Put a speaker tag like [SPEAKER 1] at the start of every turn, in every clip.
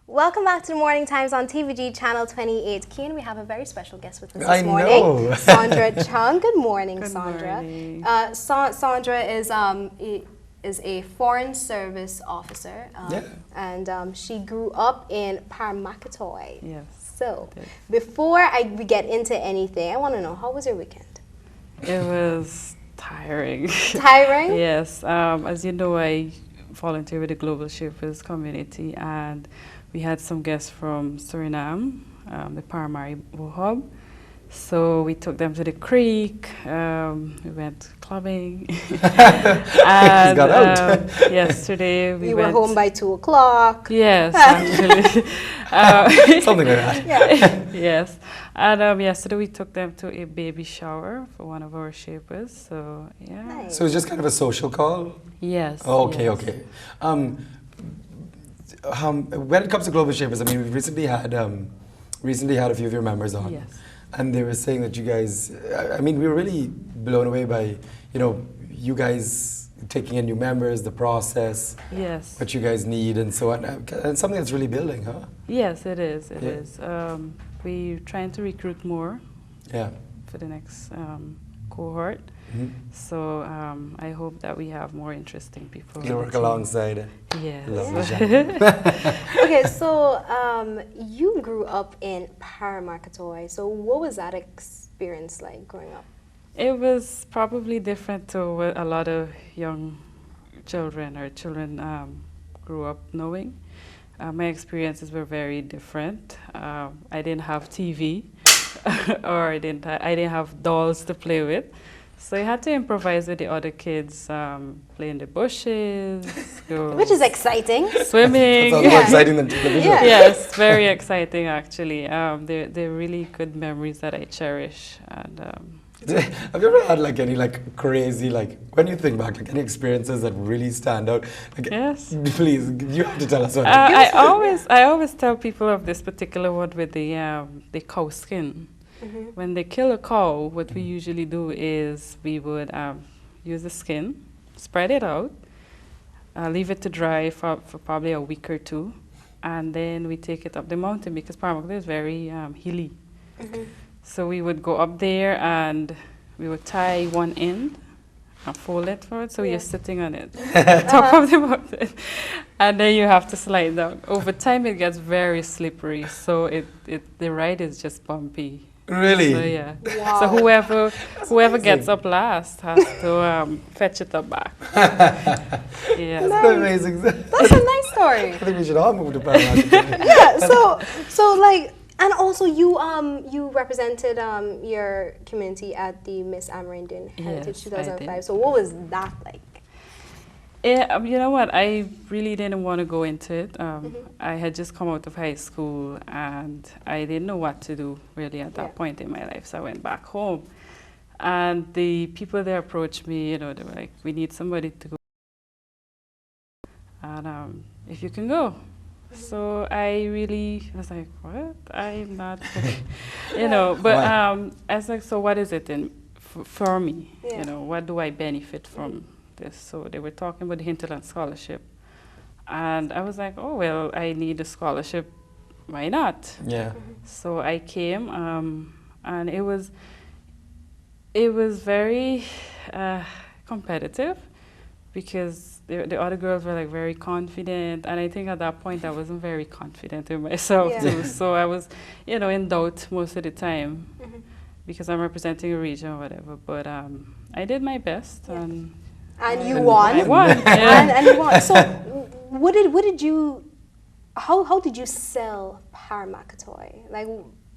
[SPEAKER 1] Welcome back to the Morning Times on TVG Channel 28. Keen, we have a very special guest with us
[SPEAKER 2] I
[SPEAKER 1] this morning.
[SPEAKER 2] know.
[SPEAKER 1] Sandra Chung. Good morning,
[SPEAKER 3] Good
[SPEAKER 1] Sandra.
[SPEAKER 3] morning.
[SPEAKER 1] Sandra is a foreign service officer, and she grew up in Parmakatoy.
[SPEAKER 3] Yes.
[SPEAKER 1] So, before we get into anything, I want to know, how was your weekend?
[SPEAKER 3] It was tiring.
[SPEAKER 1] Tiring?
[SPEAKER 3] Yes. As you know, I volunteer with the Global Shapers community, and we had some guests from Suriname, the Paramaribo. So we took them to the creek. We went clubbing. And
[SPEAKER 2] got out.
[SPEAKER 3] yesterday we
[SPEAKER 1] You
[SPEAKER 3] went.
[SPEAKER 1] were home by 2 o'clock.
[SPEAKER 3] Yes, actually.
[SPEAKER 2] Something like that.
[SPEAKER 1] Yeah.
[SPEAKER 3] Yes. And yesterday we took them to a baby shower for one of our shapers. So, yeah.
[SPEAKER 1] Nice.
[SPEAKER 2] So it's just kind of a social call?
[SPEAKER 3] Yes.
[SPEAKER 2] Oh, okay,
[SPEAKER 3] yes.
[SPEAKER 2] okay. When it comes to Global Shapers, I mean, we recently had a few of your members on.
[SPEAKER 3] Yes.
[SPEAKER 2] And they were saying that you guys, I mean, we were really blown away by, you guys taking in new members, the process,
[SPEAKER 3] Yes.
[SPEAKER 2] what you guys need and so on. And something that's really building, huh?
[SPEAKER 3] Yes, it is. It
[SPEAKER 2] Yeah.
[SPEAKER 3] is. We're trying to recruit more
[SPEAKER 2] Yeah.
[SPEAKER 3] for the next cohort.
[SPEAKER 2] Mhm.
[SPEAKER 3] So I hope that we have more interesting people.
[SPEAKER 2] You
[SPEAKER 3] on the
[SPEAKER 2] work
[SPEAKER 3] team.
[SPEAKER 2] alongside.
[SPEAKER 3] Yes.
[SPEAKER 2] Lovely
[SPEAKER 1] Okay, so you grew up in Paramakatoy. So what was that experience like growing up?
[SPEAKER 3] It was probably different to what a lot of young children grew up knowing. My experiences were very different. I didn't have TV, or I didn't have dolls to play with. So I had to improvise with the other kids, play in the bushes, go
[SPEAKER 1] Which is exciting.
[SPEAKER 3] swimming.
[SPEAKER 2] Sounds more exciting than television.
[SPEAKER 1] Yeah.
[SPEAKER 3] Yes, very exciting actually. They're really good memories that I cherish. And
[SPEAKER 2] Have you ever had like any crazy when you think back any experiences that really stand out?
[SPEAKER 3] yes.
[SPEAKER 2] Please, you have to tell us what.
[SPEAKER 3] I always tell people of this particular one with the cow skin.
[SPEAKER 1] Mm-hmm.
[SPEAKER 3] When they kill a cow, what we usually do is we would use the skin, spread it out, leave it to dry for probably a week or two, and then we take it up the mountain because Paramakatoy is very hilly.
[SPEAKER 1] Mm-hmm.
[SPEAKER 3] So we would go up there and we would tie one end and fold it forward, so you're sitting on it, top of the mountain, and then you have to slide down. Over time, it gets very slippery, so the ride is just bumpy.
[SPEAKER 2] Really?
[SPEAKER 3] So yeah.
[SPEAKER 1] Wow.
[SPEAKER 3] So whoever
[SPEAKER 2] amazing.
[SPEAKER 3] gets up last has to fetch it up back. Yeah.
[SPEAKER 2] That's amazing.
[SPEAKER 1] That's a nice story.
[SPEAKER 2] I think we should all move to Paramount.
[SPEAKER 1] Yeah, so and also you represented your community at the Miss Amerindian Heritage
[SPEAKER 3] Yes, I
[SPEAKER 1] 2005.
[SPEAKER 3] did.
[SPEAKER 1] So what was that like?
[SPEAKER 3] Yeah, you know what? I really didn't want to go into it. I had just come out of high school and I didn't know what to do really at that point in my life. So I went back home, and the people there approached me. They were like, "We need somebody to go, and if you can go." So I really was like, "What? I'm not," But I was like, "So what is it for me?
[SPEAKER 1] Yeah.
[SPEAKER 3] What do I benefit from?" This. So they were talking about the Hinterland Scholarship, and I was like, oh well, I need a scholarship, why not?
[SPEAKER 2] Yeah.
[SPEAKER 3] So I came, and it was very competitive because the other girls were very confident, and I think at that point I wasn't very confident in myself too. So I was in doubt most of the time because I'm representing a region or whatever, but I did my best.
[SPEAKER 1] And you won.
[SPEAKER 3] I won. Yeah.
[SPEAKER 1] And you won. So how did you sell Paramakatoy? Like,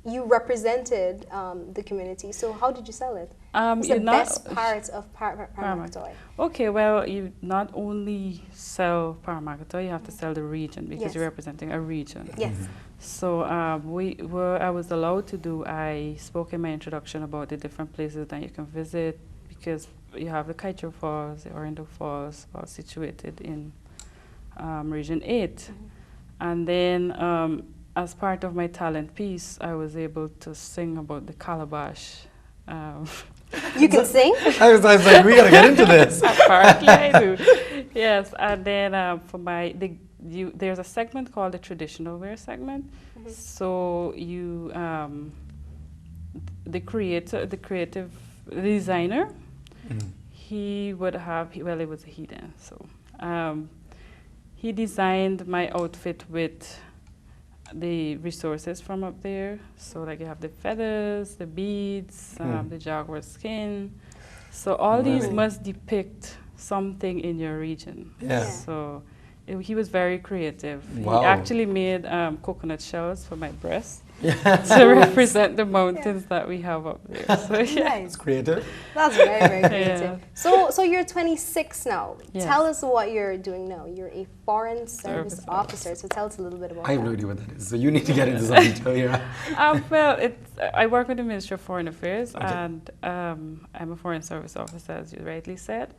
[SPEAKER 1] you represented the community, so how did you sell it? What's the best part of Paramakatoy?
[SPEAKER 3] Okay, well, you not only sell Paramakatoy, you have to sell the region because you're representing a region.
[SPEAKER 1] Yes.
[SPEAKER 3] So I was allowed to do, I spoke in my introduction about the different places that you can visit, because you have the Kaito Falls, the Orindo Falls, all situated in Region 8. And then as part of my talent piece, I was able to sing about the calabash.
[SPEAKER 1] You can sing?
[SPEAKER 2] I was like, we gotta get into this.
[SPEAKER 3] Apparently I do. Yes, and then for there's a segment called the traditional wear segment. So you the creative designer, he would have, well, it was a he then, so he designed my outfit with the resources from up there. So like you have the feathers, the beads, the jaguar skin. So all these must depict something in your region.
[SPEAKER 2] Yeah.
[SPEAKER 3] So he was very creative.
[SPEAKER 2] Wow.
[SPEAKER 3] He actually made coconut shells for my breast to represent the mountains that we have up there. So
[SPEAKER 1] Nice.
[SPEAKER 2] It's creative.
[SPEAKER 1] That's very, very creative.
[SPEAKER 3] Yeah.
[SPEAKER 1] So you're 26 now.
[SPEAKER 3] Yes.
[SPEAKER 1] Tell us what you're doing now. You're a foreign service officer. So tell us a little bit about
[SPEAKER 2] I have
[SPEAKER 1] that.
[SPEAKER 2] no idea what that is. So you need to get into some detail here.
[SPEAKER 3] Well, I work with the Ministry of Foreign Affairs, and I'm a foreign service officer, as you rightly said.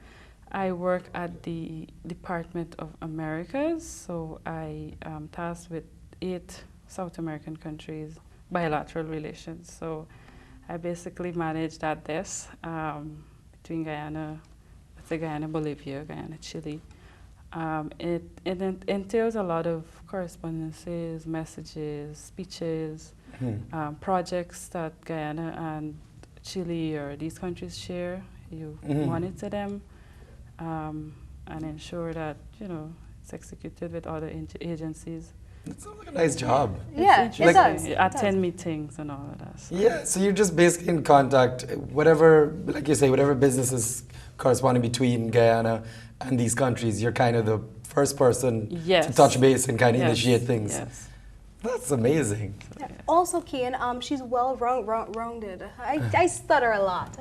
[SPEAKER 3] I work at the Department of Americas, so I am tasked with 8 South American countries, bilateral relations. So I basically manage that desk between Guyana, Bolivia, Guyana, Chile. It entails a lot of correspondences, messages, speeches, projects that Guyana and Chile or these countries share. You monitor them and ensure that, it's executed with other agencies.
[SPEAKER 2] That sounds like a nice job.
[SPEAKER 1] Yeah, it does.
[SPEAKER 3] Attend meetings and all of that. So.
[SPEAKER 2] Yeah, so you're just basically in contact, whatever, like you say, whatever businesses corresponding between Guyana and these countries, you're kind of the first person to touch base and kind of initiate things.
[SPEAKER 3] Yes.
[SPEAKER 2] That's amazing.
[SPEAKER 1] Yeah. Also, Kian, she's well-rounded. I stutter a lot.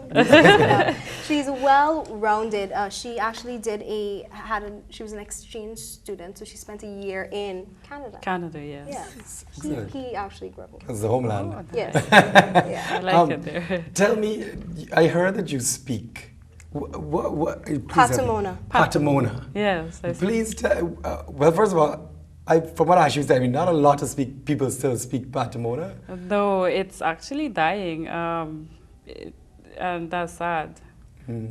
[SPEAKER 1] She's well-rounded. She actually she was an exchange student, so she spent a year in Canada.
[SPEAKER 3] Canada, yes.
[SPEAKER 1] Yeah. He actually grew up in Canada.
[SPEAKER 2] That's the homeland.
[SPEAKER 3] Oh,
[SPEAKER 1] Yes.
[SPEAKER 3] I like it there.
[SPEAKER 2] Tell me, I heard that you speak.
[SPEAKER 1] Patamona.
[SPEAKER 2] Patamona.
[SPEAKER 3] Yes.
[SPEAKER 2] Please tell, well, first of all, from what Ashley was telling me, not a lot of people still speak Patamona.
[SPEAKER 3] No, it's actually dying, and that's sad.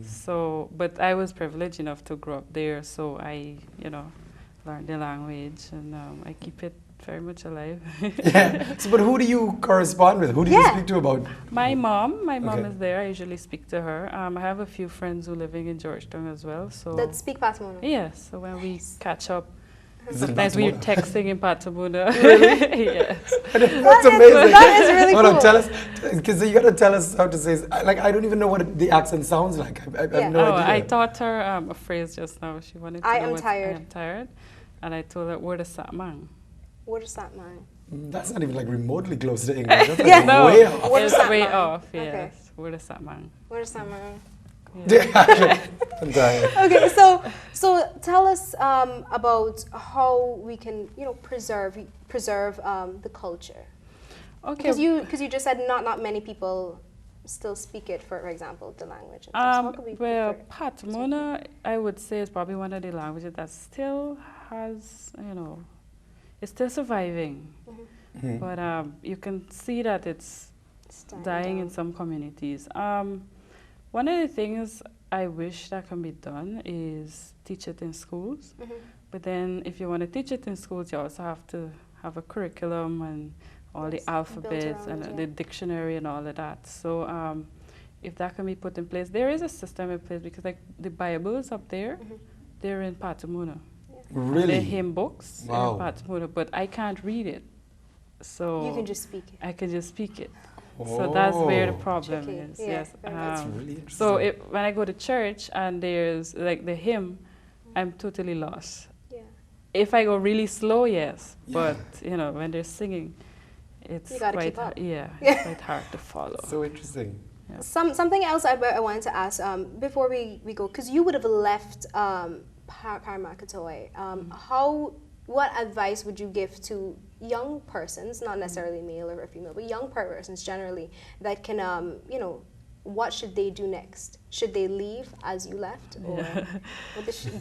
[SPEAKER 3] So, but I was privileged enough to grow up there, so I, learned the language, and I keep it very much alive.
[SPEAKER 2] Yeah. So, but who do you correspond with? Who do you speak to about?
[SPEAKER 3] My mom. My mom is there. I usually speak to her. I have a few friends who living in Georgetown as well. So
[SPEAKER 1] that speak Patamona.
[SPEAKER 3] Yes. So when we catch up. Sometimes we're texting in Patamona.
[SPEAKER 2] Really?
[SPEAKER 3] Yes.
[SPEAKER 2] That's amazing.
[SPEAKER 1] That is really cool.
[SPEAKER 2] Tell us, because you got to tell us how to say. I don't even know what the accent sounds like. I have no idea.
[SPEAKER 3] I taught her a phrase just now. She wanted to know
[SPEAKER 1] I am tired.
[SPEAKER 3] I am tired, and I told her, "What is that, man?"
[SPEAKER 1] What is that, man?
[SPEAKER 2] That's not even remotely close to English. That's way off.
[SPEAKER 1] What is that,
[SPEAKER 3] way
[SPEAKER 1] man?
[SPEAKER 3] off. Yes.
[SPEAKER 1] Okay.
[SPEAKER 3] What is that, man?
[SPEAKER 1] What is that, man?
[SPEAKER 2] Yeah. I'm tired.
[SPEAKER 1] Okay, so tell us about how we can, preserve the culture.
[SPEAKER 3] Okay.
[SPEAKER 1] Because you just said not many people still speak it, for example, the language. And stuff. So how can we
[SPEAKER 3] Patamona, I would say, is probably one of the languages that still has, it's still surviving. But you can see that it's dying in some communities. One of the things I wish that can be done is teach it in schools. But then if you want to teach it in schools, you also have to have a curriculum and all the alphabets and the dictionary and all of that. So if that can be put in place, there is a system in place because the Bibles up there, they're in Patamona.
[SPEAKER 2] Really?
[SPEAKER 3] The hymn books in Patamona, but I can't read it. So
[SPEAKER 1] you can just speak it.
[SPEAKER 3] I can just speak it. So that's where the problem is.
[SPEAKER 1] Yeah,
[SPEAKER 3] yes.
[SPEAKER 2] That's really interesting.
[SPEAKER 3] So when I go to church and there's the hymn, I'm totally lost.
[SPEAKER 1] Yeah.
[SPEAKER 3] If I go really slow, yes. But when they're singing, it's quite it's quite hard to follow.
[SPEAKER 2] So interesting.
[SPEAKER 3] Yeah.
[SPEAKER 1] Something else I wanted to ask before we go, because you would have left Paramakatoi. What advice would you give to young persons, not necessarily male or female, but young persons generally, that can, what should they do next? Should they leave as you left, or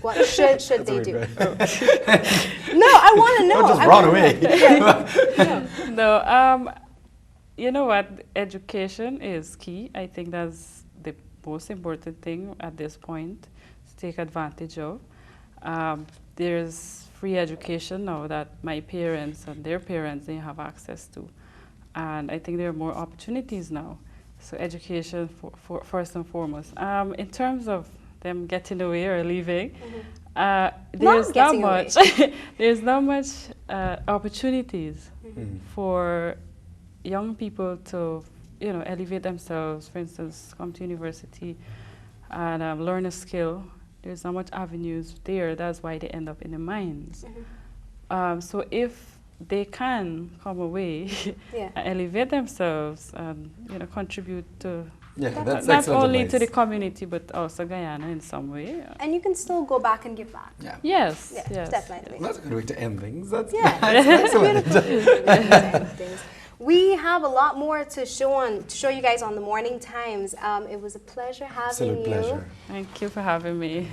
[SPEAKER 1] what should they do? No, I want to know.
[SPEAKER 2] Don't just run away.
[SPEAKER 3] No, you know what? Education is key. I think that's the most important thing at this point to take advantage of. There's free education now that my parents and their parents didn't have access to. And I think there are more opportunities now. So education for first and foremost. In terms of them getting away or leaving, there's not much there's not much opportunities for young people to, you know, elevate themselves. For instance, come to university and learn a skill. There's not much avenues there. That's why they end up in the mines. So if they can come away and elevate themselves and, you know, contribute to
[SPEAKER 2] that's
[SPEAKER 3] not only
[SPEAKER 2] advice.
[SPEAKER 3] to the community but also Guyana in some way.
[SPEAKER 1] And you can still go back and give back.
[SPEAKER 3] Yes,
[SPEAKER 1] Definitely.
[SPEAKER 2] That's a good way to end things. That's
[SPEAKER 1] That's a beautiful way to end things. We have a lot more to show you guys on the Morning Times. It was a pleasure having you.
[SPEAKER 2] Absolute pleasure.
[SPEAKER 3] Thank you for having me.